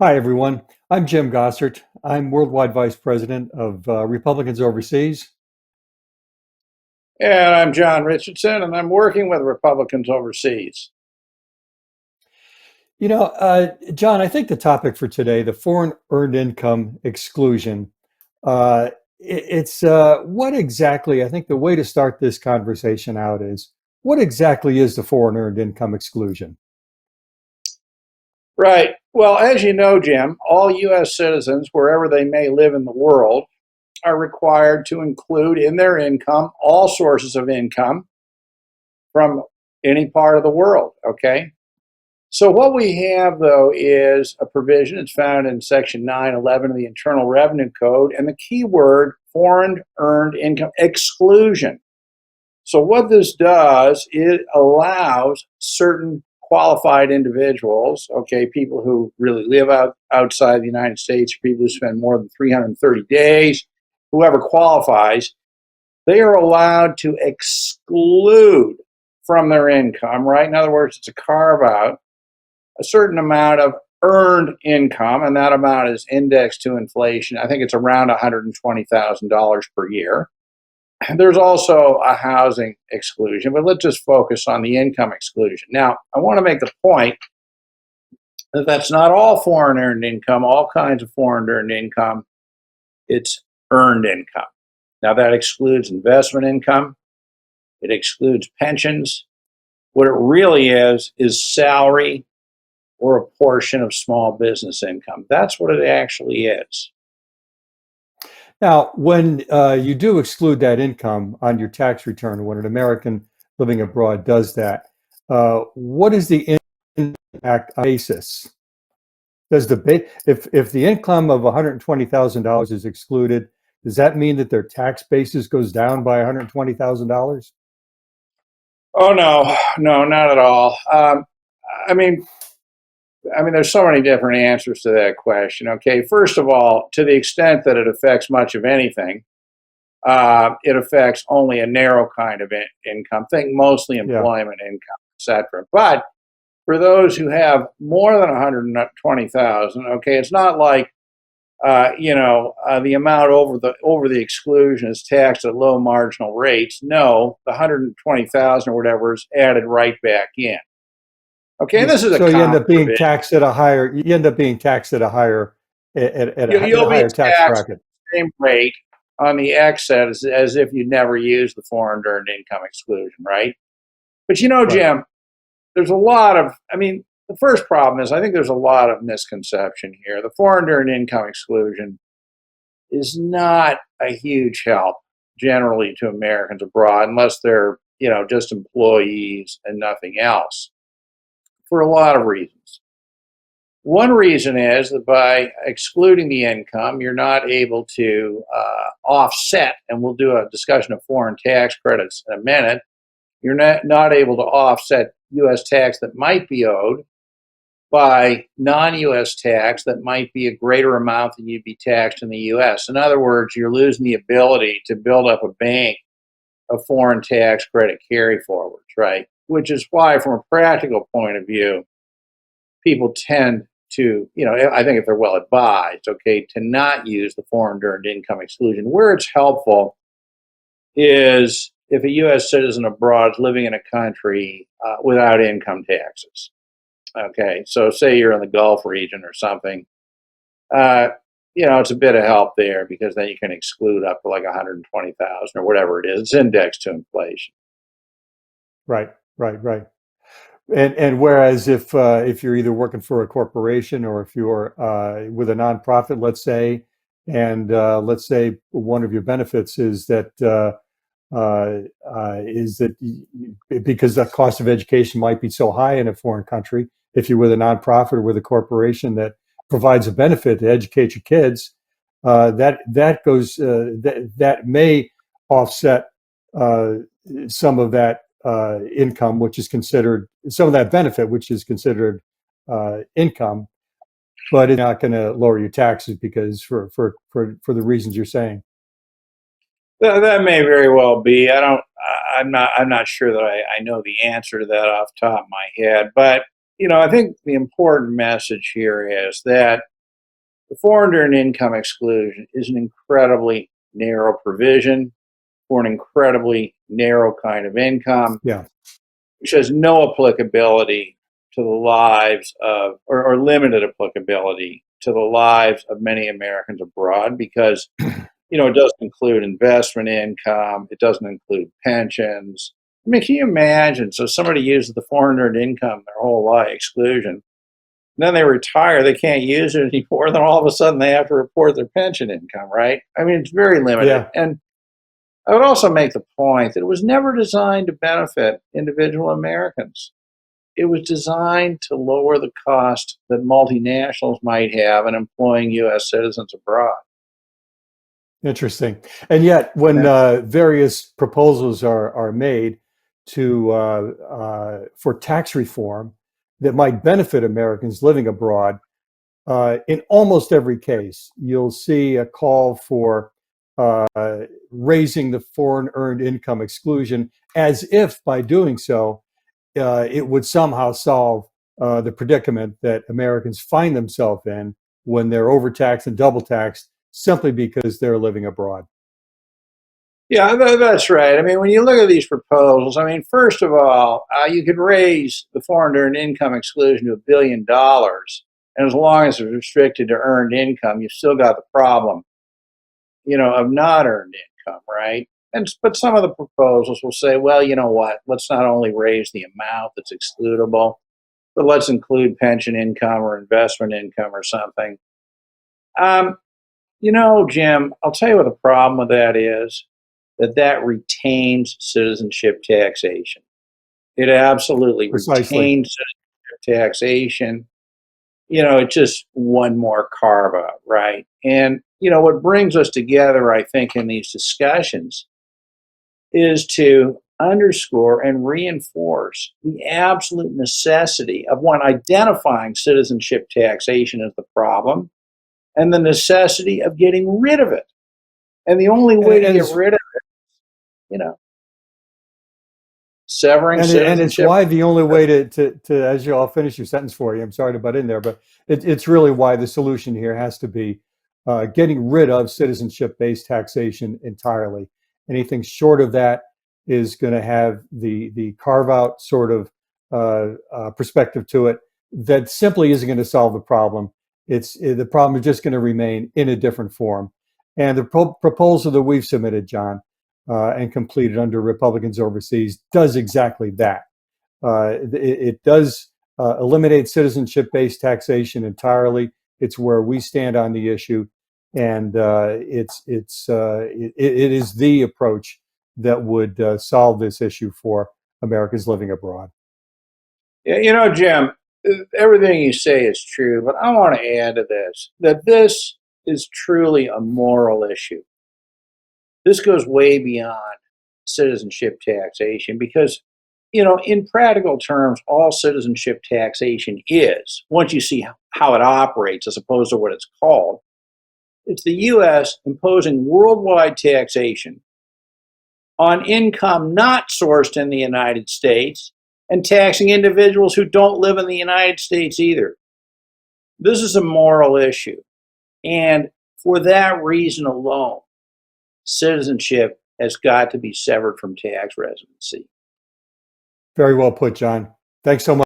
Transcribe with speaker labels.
Speaker 1: Hi, everyone. I'm Jim Gosart. I'm Worldwide Vice President of Republicans Overseas.
Speaker 2: And I'm John Richardson, and I'm working with Republicans overseas.
Speaker 1: John, I think the topic for today, the foreign earned income exclusion, it's what exactly, I think the way to start this conversation out is what exactly is the foreign earned income exclusion?
Speaker 2: Right. Well, as you know, Jim, all U.S. citizens, wherever they may live in the world, are required to include in their income all sources of income from any part of the world. Okay. So, what we have, though, is a provision. It's found in Section 911 of the Internal Revenue Code, and the key word foreign earned income exclusion. So what this does, it allows certain qualified individuals, okay, people who really live outside the United States, people who spend more than 330 days, whoever qualifies, they are allowed to exclude from their income, right? In other words, it's a carve out a certain amount of earned income, and that amount is indexed to inflation. I think it's around $120,000 per year. There's also a housing exclusion, but let's just focus on the income exclusion. Now, I want to make the point that that's not all foreign earned income, all kinds of foreign earned income. It's earned income. Now, that excludes investment income, it excludes pensions. What it really is salary or a portion of small business income. That's what it actually is.
Speaker 1: Now, when you do exclude that income on your tax return, when an American living abroad does that, what is the impact on basis? Does if the income of $120,000 is excluded, does that mean that their tax basis goes down by $120,000?
Speaker 2: Oh no, no, not at all. I mean, there's so many different answers to that question. Okay, first of all, to the extent that it affects much of anything, it affects only a narrow kind of income. Think mostly
Speaker 1: Yeah.
Speaker 2: employment income, etc. But for those who have more than 120,000, okay, it's not like the amount over the exclusion is taxed at low marginal rates. No, the 120,000 or whatever is added right back in. Okay, and this is a
Speaker 1: So you end
Speaker 2: common
Speaker 1: up being
Speaker 2: provision.
Speaker 1: taxed at a higher. You end up being taxed at a higher at a
Speaker 2: You'll be
Speaker 1: higher tax
Speaker 2: taxed
Speaker 1: bracket.
Speaker 2: at the same rate on the excess as if you never used the foreign earned income exclusion, right? But
Speaker 1: Right.
Speaker 2: Jim, there's a lot of, the first problem is I think there's a lot of misconception here. The foreign earned income exclusion is not a huge help generally to Americans abroad unless they're, just employees and nothing else for a lot of reasons. One reason is that by excluding the income, you're not able to offset, and we'll do a discussion of foreign tax credits in a minute. You're not able to offset U.S. tax that might be owed by non-U.S. tax that might be a greater amount than you'd be taxed in the U.S. In other words, you're losing the ability to build up a bank of foreign tax credit carry forwards, right? Which is why, from a practical point of view, people tend to, I think if they're well advised, okay, to not use the foreign earned income exclusion. Where it's helpful is if a U.S. citizen abroad is living in a country without income taxes. Okay, so say you're in the Gulf region or something, uh, it's a bit of help there because then you can exclude up to like 120,000 or whatever it is. It's indexed to inflation.
Speaker 1: Right. Right. Right. And whereas if you're either working for a corporation or if you're with a nonprofit, let's say, and let's say one of your benefits is that because the cost of education might be so high in a foreign country, if you're with a nonprofit or with a corporation that provides a benefit to educate your kids, that may offset uh, some of that income, which is considered some of that benefit, which is considered income, but it's not going to lower your taxes because for the reasons you're saying.
Speaker 2: That may very well be. I'm not sure that I know the answer to that off the top of my head. But I think the important message here is that The foreign earned income exclusion is an incredibly narrow provision for an incredibly narrow kind of income,
Speaker 1: Yeah.
Speaker 2: which has no applicability to the lives of, or limited applicability to the lives of many Americans abroad because, it doesn't include investment income, it doesn't include pensions. I mean, can you imagine? So somebody uses the foreign earned income their whole life exclusion, then they retire, they can't use it anymore, then all of a sudden they have to report their pension income, right? I mean, it's very limited.
Speaker 1: Yeah.
Speaker 2: And I would also make the point that it was never designed to benefit individual Americans. It was designed to lower the cost that multinationals might have in employing U.S. citizens abroad.
Speaker 1: Interesting. And yet, when
Speaker 2: Yeah.
Speaker 1: various proposals are made for tax reform that might benefit Americans living abroad, in almost every case, you'll see a call for uh, raising the foreign earned income exclusion, as if by doing so, it would somehow solve the predicament that Americans find themselves in when they're overtaxed and double taxed simply because they're living abroad.
Speaker 2: Yeah, that's right. I mean, when you look at these proposals, I mean, first of all, you could raise the foreign earned income exclusion to $1 billion. And as long as it's restricted to earned income, you've still got the problem, of not earned income, right? But some of the proposals will say, well, you know what? Let's not only raise the amount that's excludable, but let's include pension income or investment income or something. Um, Jim, I'll tell you what the problem with that is that retains citizenship taxation. It absolutely
Speaker 1: Precisely.
Speaker 2: retains citizenship taxation. It's just one more carve out, right? And, what brings us together, I think, in these discussions is to underscore and reinforce the absolute necessity of one, identifying citizenship taxation as the problem and the necessity of getting rid of it. And the only way to
Speaker 1: And
Speaker 2: get
Speaker 1: it's
Speaker 2: rid of it, you know, severing
Speaker 1: and it's
Speaker 2: citizenship.
Speaker 1: why the only way to as you, I'll finish your sentence for you. I'm sorry to butt in there, but it's really why the solution here has to be getting rid of citizenship-based taxation entirely. Anything short of that is going to have the carve-out sort of perspective to it that simply isn't going to solve the problem. The problem is just going to remain in a different form. And the proposal that we've submitted, John, and completed under Republicans Overseas does exactly that. It does eliminate citizenship-based taxation entirely. It's where we stand on the issue, and it is the approach that would solve this issue for Americans living abroad.
Speaker 2: Yeah, Jim, everything you say is true, but I want to add to this that this is truly a moral issue. This goes way beyond citizenship taxation because, in practical terms, all citizenship taxation is, once you see how it operates as opposed to what it's called, it's the U.S. imposing worldwide taxation on income not sourced in the United States and taxing individuals who don't live in the United States either. This is a moral issue. And for that reason alone, citizenship has got to be severed from tax residency.
Speaker 1: Very well put, John. Thanks so much.